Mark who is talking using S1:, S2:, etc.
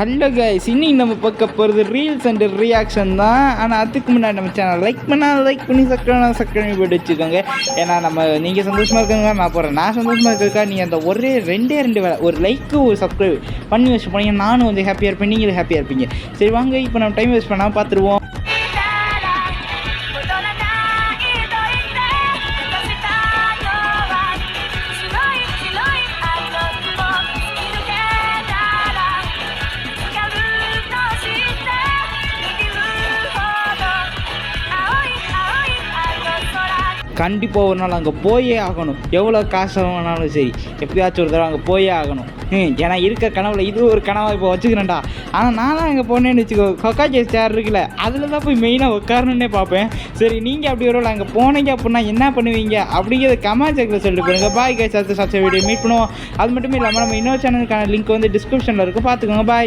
S1: Hello guys, இன்னைக்கு நம்ம பார்க்க போகிறது ரீல்ஸ் அண்ட் ரியாக்ஷன் தான். ஆனால் அதுக்கு முன்னாடி நம்ம சேனல் லைக் பண்ணி சக்கரை போட்டு வச்சுக்கோங்க. ஏன்னா நீங்கள் சந்தோஷமாக இருக்கங்க, நான் போகிறேன். நான் சந்தோஷமாக இருக்கா நீங்கள் அந்த ரெண்டே வேலை, ஒரு லைக்கு ஒரு சப்ஸ்கிரைப் பண்ணி வச்சு போனீங்க, நானும் வந்து ஹாப்பியாக இருப்பேன், நீங்களும் ஹாப்பியாக இருப்பீங்க. சரி வாங்க, இப்போ நம்ம டைம் வேஸ்ட் பண்ணாமல் பார்த்துருவோம். கண்டிப்பாக ஒரு நாள் அங்கே போயே ஆகணும். எவ்வளோ காசு வேணாலும் சரி, எப்பயாச்சும் ஒரு தடவை அங்கே போயே ஆகணும். ஏன்னா இருக்க கனவுல இது ஒரு கனவாக இப்போ வச்சுக்கிறேன்டா. ஆனால் நானும் அங்கே போனேன்னு வச்சுக்கோ, கொக்காஜி சேர் இருக்குல்ல, அதில் தான் போய் மெயினாக உட்காரணுன்னே பார்ப்பேன். சரி, நீங்கள் அப்படி ஒரு அங்கே போனீங்க அப்படின்னா என்ன பண்ணுவீங்க அப்படிங்கிறத கமெண்ட் செக்ஷனில் சொல்லிட்டு போயிருங்க. பாய் கைஸ், அடுத்த வீடியோ மீட் பண்ணுவோம். அது மட்டும் இல்லாமல் நம்ம இன்னொரு சேனலுக்கான லிங்க் வந்து டிஸ்கிரிப்ஷனில் இருக்கும், பார்த்துக்கோங்க. பாய்.